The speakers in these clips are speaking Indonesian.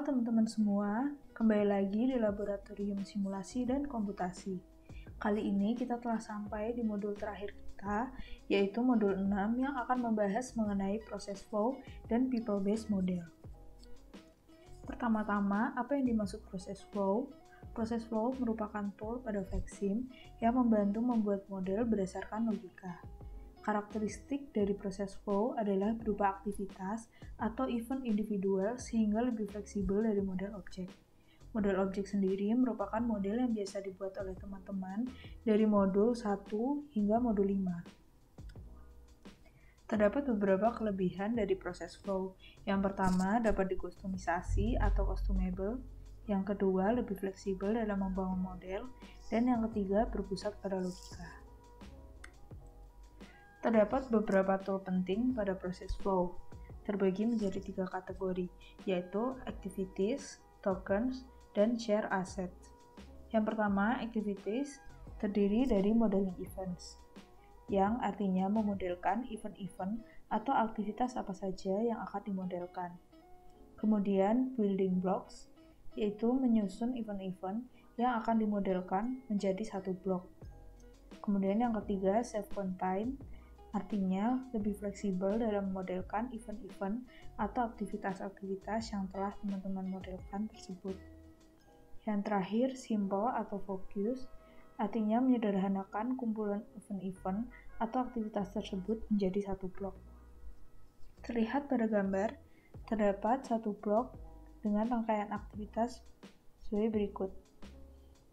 Halo teman-teman semua, kembali lagi di Laboratorium Simulasi dan Komputasi. Kali ini kita telah sampai di modul terakhir kita, yaitu modul 6 yang akan membahas mengenai proses flow dan people-based model. Pertama-tama, apa yang dimaksud proses flow? Proses flow merupakan tool pada Vexim yang membantu membuat model berdasarkan logika. Karakteristik dari proses flow adalah berupa aktivitas atau event individual sehingga lebih fleksibel dari model objek. Model objek sendiri merupakan model yang biasa dibuat oleh teman-teman dari modul 1 hingga modul 5. Terdapat beberapa kelebihan dari proses flow. Yang pertama, dapat dikustomisasi atau customable. Yang kedua, lebih fleksibel dalam membangun model. Dan yang ketiga, berpusat pada logika. Terdapat beberapa tool penting pada proses flow, terbagi menjadi 3 kategori, yaitu activities, tokens, dan share assets. Yang pertama, activities terdiri dari modeling events, yang artinya memodelkan event-event atau aktivitas apa saja yang akan dimodelkan. Kemudian, building blocks, yaitu menyusun event-event yang akan dimodelkan menjadi satu blok. Kemudian yang ketiga, self-contained, artinya lebih fleksibel dalam memodelkan event-event atau aktivitas-aktivitas yang telah teman-teman modelkan tersebut. Yang terakhir, simple atau focus, artinya menyederhanakan kumpulan event-event atau aktivitas tersebut menjadi satu blok. Terlihat pada gambar, terdapat satu blok dengan rangkaian aktivitas sebagai berikut.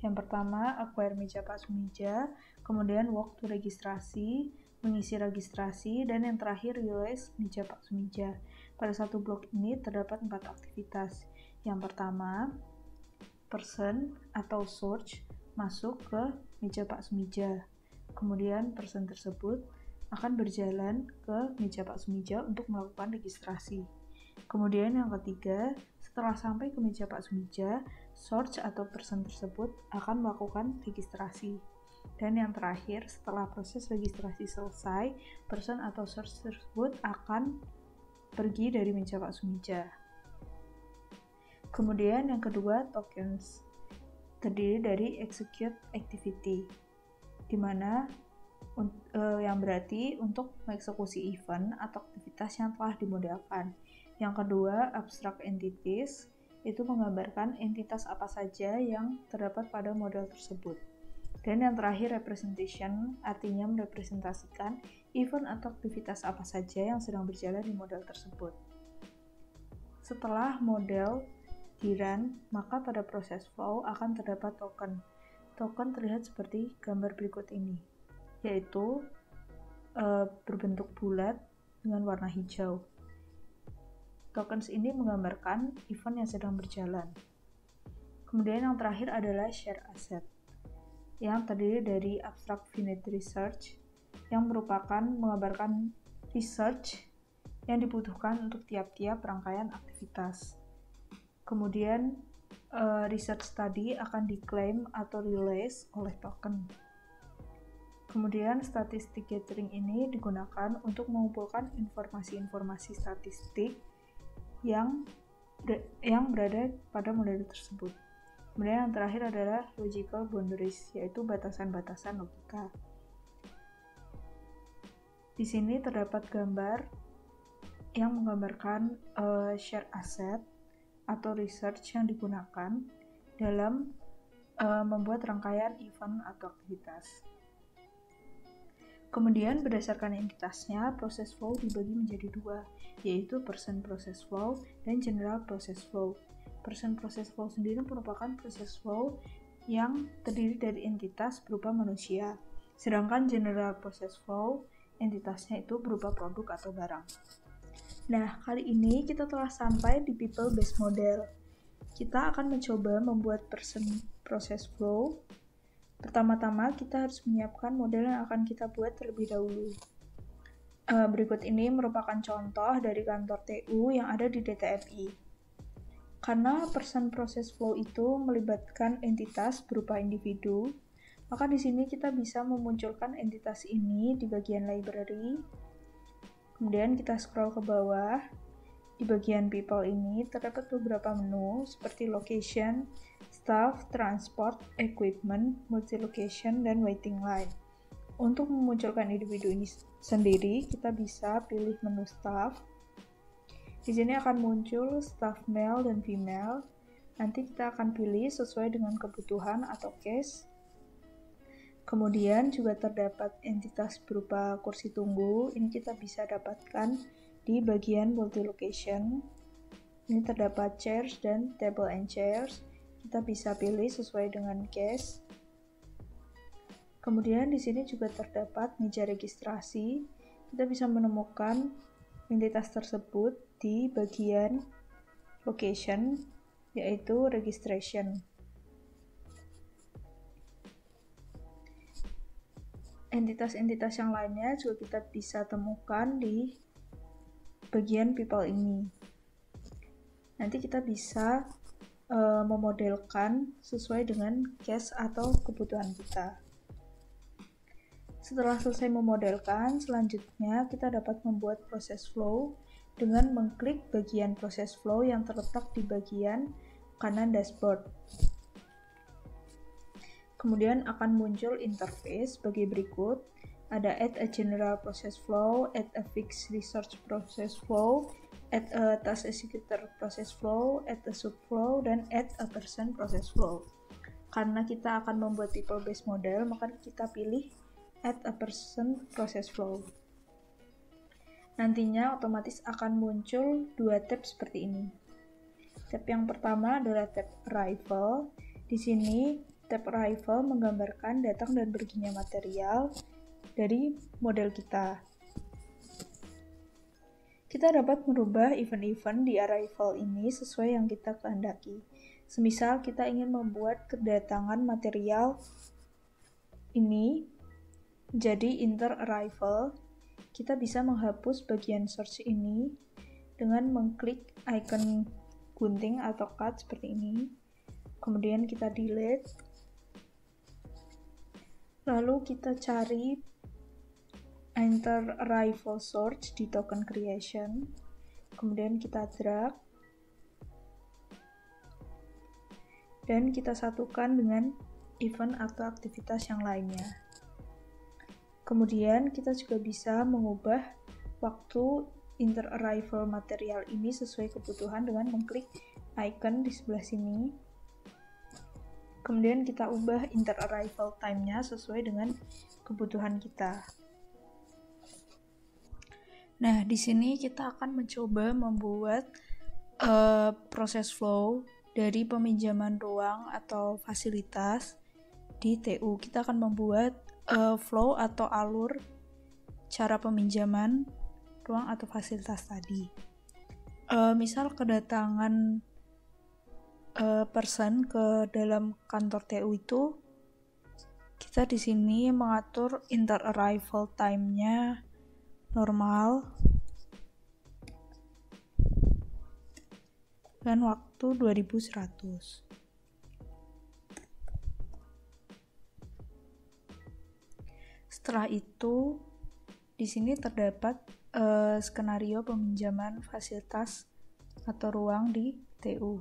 Yang pertama, acquire meja Pak Sumija, kemudian walk to registrasi, mengisi registrasi, dan yang terakhir realize meja Pak Sumija. Pada satu blok ini terdapat 4 aktivitas. Yang pertama, person atau search masuk ke meja Pak Sumija. Kemudian person tersebut akan berjalan ke meja Pak Sumija untuk melakukan registrasi. Kemudian yang ketiga, setelah sampai ke meja Pak Sumija, search atau person tersebut akan melakukan registrasi. Dan yang terakhir, setelah proses registrasi selesai, person atau search tersebut akan pergi dari meja Pak Sumija. Kemudian yang kedua, tokens, terdiri dari execute activity, di mana yang berarti untuk mengeksekusi event atau aktivitas yang telah dimodelkan. Yang kedua, abstract entities, itu menggambarkan entitas apa saja yang terdapat pada model tersebut. Dan yang terakhir, representation, artinya merepresentasikan event atau aktivitas apa saja yang sedang berjalan di model tersebut. Setelah model di-run, maka pada proses flow akan terdapat token. Token terlihat seperti gambar berikut ini, yaitu berbentuk bulat dengan warna hijau. Tokens ini menggambarkan event yang sedang berjalan. Kemudian yang terakhir adalah share asset, yang terdiri dari abstract finite research, yang merupakan menggambarkan research yang dibutuhkan untuk tiap-tiap rangkaian aktivitas. Kemudian research tadi akan diklaim atau release oleh token. Kemudian statistik gathering ini digunakan untuk mengumpulkan informasi-informasi statistik yang berada pada model tersebut. Kemudian yang terakhir adalah logical boundaries, yaitu batasan-batasan logika. Di sini terdapat gambar yang menggambarkan share asset atau research yang digunakan dalam membuat rangkaian event atau aktivitas. Kemudian berdasarkan entitasnya, proses flow dibagi menjadi 2, yaitu person process flow dan general process flow. Person process flow sendiri merupakan proses flow yang terdiri dari entitas berupa manusia, sedangkan general process flow entitasnya itu berupa produk atau barang. Nah, kali ini kita telah sampai di people-based model. Kita akan mencoba membuat person process flow. Pertama-tama kita harus menyiapkan model yang akan kita buat terlebih dahulu. Berikut ini merupakan contoh dari kantor TU yang ada di DTFI. Karena person process flow itu melibatkan entitas berupa individu, maka di sini kita bisa memunculkan entitas ini di bagian library. Kemudian kita scroll ke bawah. Di bagian people ini terdapat beberapa menu seperti location, staff, transport, equipment, multi-location, dan waiting line. Untuk memunculkan individu ini sendiri, kita bisa pilih menu staff. Di sini akan muncul staff male dan female. Nanti kita akan pilih sesuai dengan kebutuhan atau case. Kemudian juga terdapat entitas berupa kursi tunggu. Ini kita bisa dapatkan di bagian multi-location. Ini terdapat chairs dan table and chairs. Kita bisa pilih sesuai dengan case. Kemudian di sini juga terdapat meja registrasi. Kita bisa menemukan entitas tersebut di bagian location, yaitu registration. Entitas-entitas yang lainnya juga kita bisa temukan di bagian people ini. Nanti kita bisa memodelkan sesuai dengan case atau kebutuhan kita. Setelah selesai memodelkan, selanjutnya kita dapat membuat proses flow dengan mengklik bagian proses flow yang terletak di bagian kanan dashboard. Kemudian akan muncul interface sebagai berikut. Ada add a general process flow, add a fixed research process flow, add a task executor process flow, add a subflow, dan add a person process flow. Karena kita akan membuat people based model, maka kita pilih add a person process flow. Nantinya otomatis akan muncul dua tab seperti ini. Tab yang pertama adalah tab arrival. Di sini tab arrival menggambarkan datang dan perginya material dari model kita. Kita dapat merubah event-event di arrival ini sesuai yang kita kehendaki. Semisal kita ingin membuat kedatangan material ini jadi inter-arrival, kita bisa menghapus bagian search ini dengan mengklik icon gunting atau cut seperti ini. Kemudian kita delete. Lalu kita cari inter-arrival search di token creation. Kemudian kita drag. Dan kita satukan dengan event atau aktivitas yang lainnya. Kemudian kita juga bisa mengubah waktu inter-arrival material ini sesuai kebutuhan dengan mengklik icon di sebelah sini. Kemudian kita ubah inter-arrival time-nya sesuai dengan kebutuhan kita. Nah, di sini kita akan mencoba membuat proses flow dari peminjaman ruang atau fasilitas di TU. Kita akan membuat flow atau alur cara peminjaman ruang atau fasilitas tadi. Misal kedatangan person ke dalam kantor TU itu, kita di sini mengatur inter-arrival time-nya normal dan waktu 2100. Setelah itu, di sini terdapat skenario peminjaman fasilitas atau ruang di TU.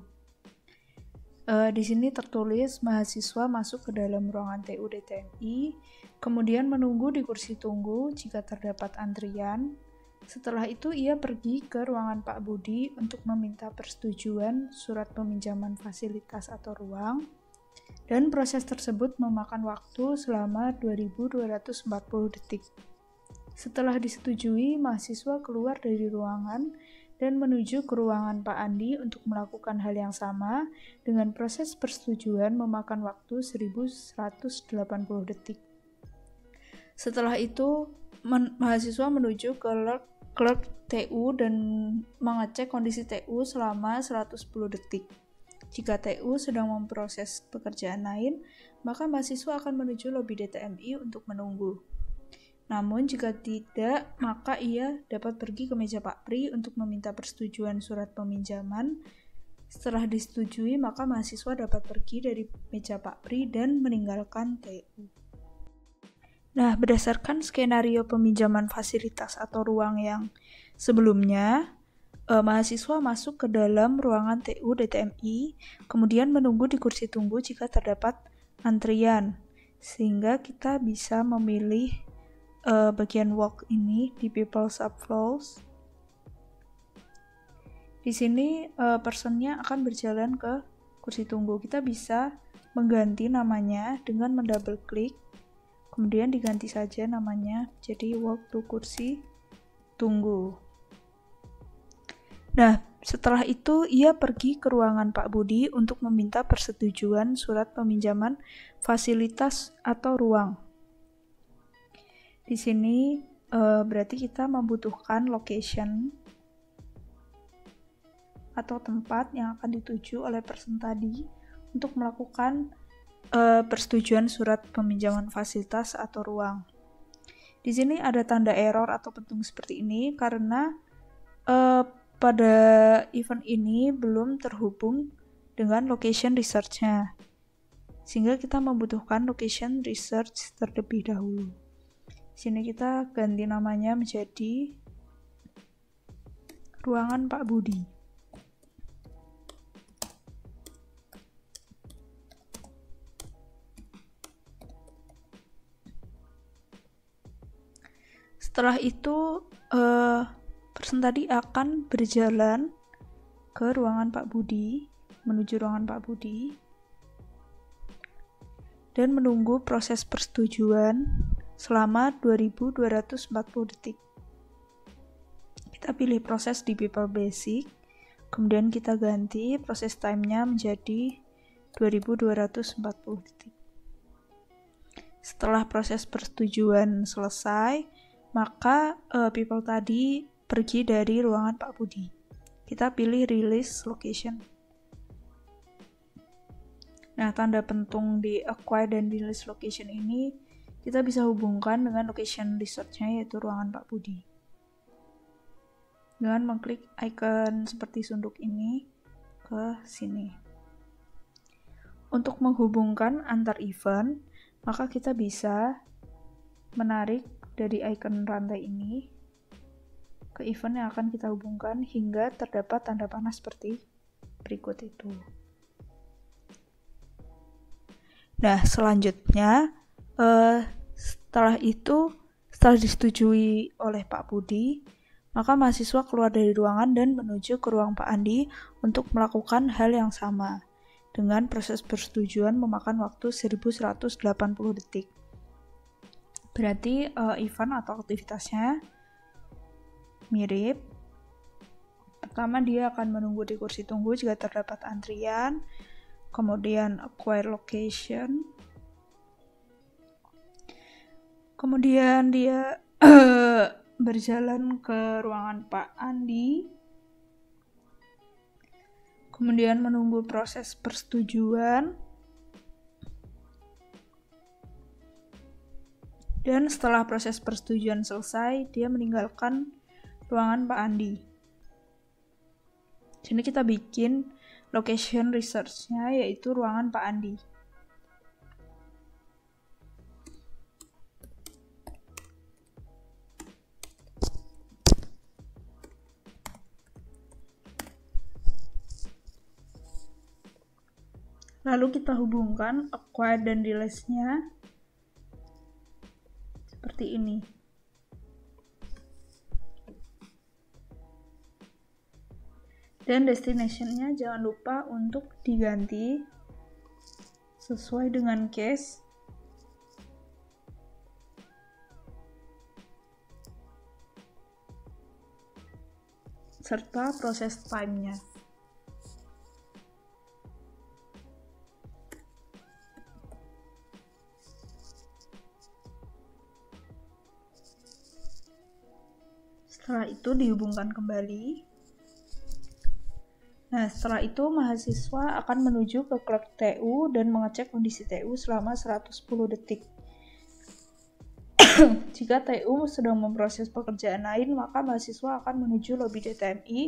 Di sini tertulis mahasiswa masuk ke dalam ruangan TU DTMI, kemudian menunggu di kursi tunggu jika terdapat antrian. Setelah itu ia pergi ke ruangan Pak Budi untuk meminta persetujuan surat peminjaman fasilitas atau ruang, dan proses tersebut memakan waktu selama 2240 detik. Setelah disetujui, mahasiswa keluar dari ruangan dan menuju ke ruangan Pak Andi untuk melakukan hal yang sama dengan proses persetujuan memakan waktu 1180 detik. Setelah itu, mahasiswa menuju ke clerk TU dan mengecek kondisi TU selama 110 detik. Jika TU sedang memproses pekerjaan lain, maka mahasiswa akan menuju lobi DTMI untuk menunggu. Namun jika tidak, maka ia dapat pergi ke meja Pak Pri untuk meminta persetujuan surat peminjaman. Setelah disetujui, maka mahasiswa dapat pergi dari meja Pak Pri dan meninggalkan TU. Nah, berdasarkan skenario peminjaman fasilitas atau ruang yang sebelumnya, mahasiswa masuk ke dalam ruangan TU DTMI, kemudian menunggu di kursi tunggu jika terdapat antrian, sehingga kita bisa memilih bagian walk ini di people subflows. Di sini personnya akan berjalan ke kursi tunggu. Kita bisa mengganti namanya dengan mendouble klik, kemudian diganti saja namanya jadi walk to kursi tunggu. Nah, setelah itu ia pergi ke ruangan Pak Budi untuk meminta persetujuan surat peminjaman fasilitas atau ruang. Di sini berarti kita membutuhkan location atau tempat yang akan dituju oleh person tadi untuk melakukan persetujuan surat peminjaman fasilitas atau ruang. Di sini ada tanda error atau pentung seperti ini karena pada event ini belum terhubung dengan location research-nya, sehingga kita membutuhkan location research terlebih dahulu. Di sini kita ganti namanya menjadi ruangan Pak Budi. Setelah itu person tadi akan berjalan ke ruangan Pak Budi, menuju ruangan Pak Budi, dan menunggu proses persetujuan selama 2240 detik. Kita pilih proses di People Basic, kemudian kita ganti proses time-nya menjadi 2240 detik. Setelah proses persetujuan selesai, maka people tadi pergi dari ruangan Pak Budi. Kita pilih release location. Nah, tanda pentung di acquire dan release location ini kita bisa hubungkan dengan location research-nya, yaitu ruangan Pak Budi. Dengan mengklik icon seperti sunduk ini ke sini. Untuk menghubungkan antar event, maka kita bisa menarik dari icon rantai ini ke event yang akan kita hubungkan hingga terdapat tanda panah seperti berikut itu. Nah, selanjutnya setelah disetujui oleh Pak Budi, maka mahasiswa keluar dari ruangan dan menuju ke ruang Pak Andi untuk melakukan hal yang sama, dengan proses persetujuan memakan waktu 1180 detik. Berarti event atau aktivitasnya mirip. Pertama, dia akan menunggu di kursi tunggu jika terdapat antrian, kemudian acquire location, kemudian dia berjalan ke ruangan Pak Andi, kemudian menunggu proses persetujuan, dan setelah proses persetujuan selesai, dia meninggalkan ruangan Pak Andi. Sini kita bikin location research-nya, yaitu ruangan Pak Andi. Lalu kita hubungkan acquire dan release-nya seperti ini. Dan destination-nya jangan lupa untuk diganti sesuai dengan case serta proses time-nya. Setelah itu dihubungkan kembali. Nah, setelah itu mahasiswa akan menuju ke clerk TU dan mengecek kondisi TU selama 110 detik. Jika TU sedang memproses pekerjaan lain, maka mahasiswa akan menuju lobi DTMI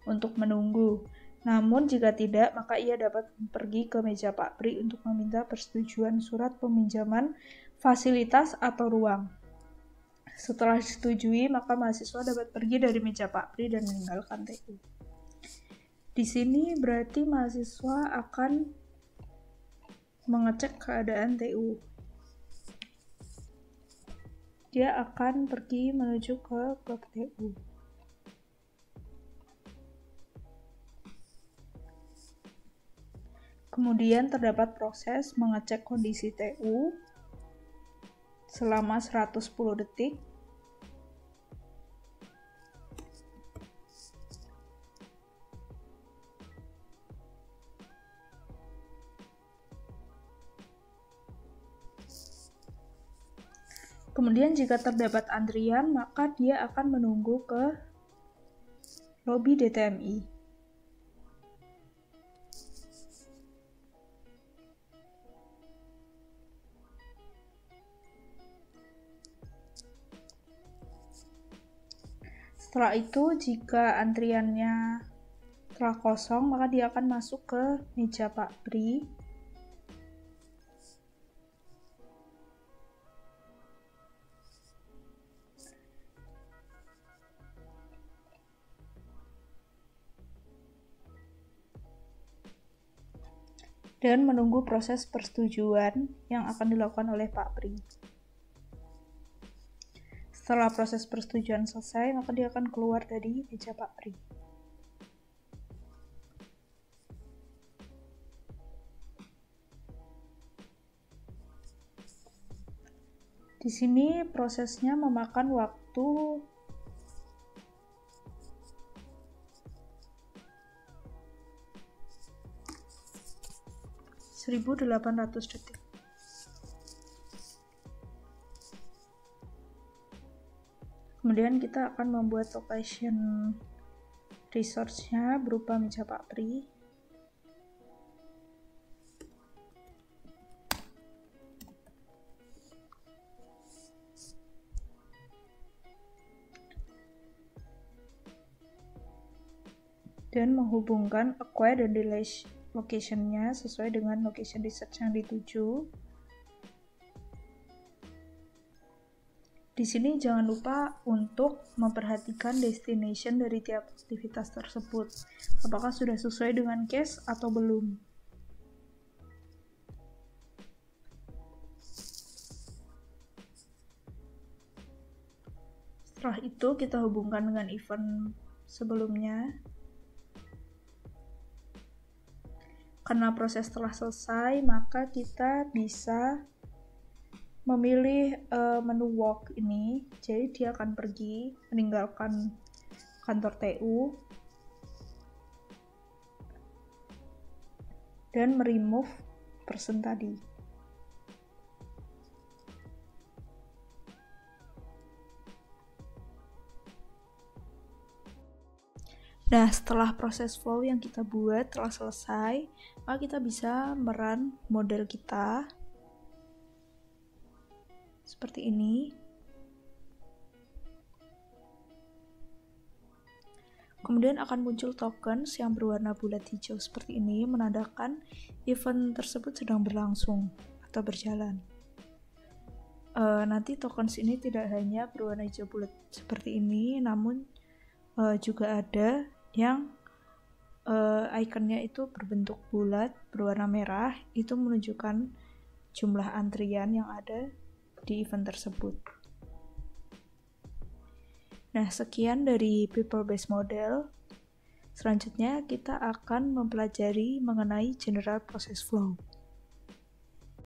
untuk menunggu. Namun jika tidak, maka ia dapat pergi ke meja Pak Pri untuk meminta persetujuan surat peminjaman fasilitas atau ruang. Setelah disetujui, maka mahasiswa dapat pergi dari meja Pak Pri dan meninggalkan TU. Di sini berarti mahasiswa akan mengecek keadaan TU. Dia akan pergi menuju ke blok TU. Kemudian terdapat proses mengecek kondisi TU selama 110 detik. Kemudian jika terdapat antrian, maka dia akan menunggu ke lobi DTMI. Setelah itu, jika antriannya telah kosong, maka dia akan masuk ke meja Pak Pri. Dan menunggu proses persetujuan yang akan dilakukan oleh Pak Pri. Setelah proses persetujuan selesai, maka dia akan keluar dari meja Pak Pri. Di sini prosesnya memakan waktu 1800 detik. Kemudian kita akan membuat location resource-nya berupa meja Pak Pri. Dan menghubungkan acquire dan delete location-nya sesuai dengan location research yang dituju. Di sini jangan lupa untuk memperhatikan destination dari tiap aktivitas tersebut. Apakah sudah sesuai dengan case atau belum? Setelah itu kita hubungkan dengan event sebelumnya. Karena proses telah selesai, maka kita bisa memilih menu walk ini. Jadi dia akan pergi meninggalkan kantor TU dan meremove person tadi. Nah, setelah proses flow yang kita buat telah selesai, maka kita bisa merun model kita seperti ini. Kemudian akan muncul tokens yang berwarna bulat hijau seperti ini, menandakan event tersebut sedang berlangsung atau berjalan. Nanti tokens ini tidak hanya berwarna hijau bulat seperti ini, namun juga ada yang ikonnya itu berbentuk bulat berwarna merah, itu menunjukkan jumlah antrian yang ada di event tersebut. Nah, sekian dari people based model. Selanjutnya kita akan mempelajari mengenai general process flow.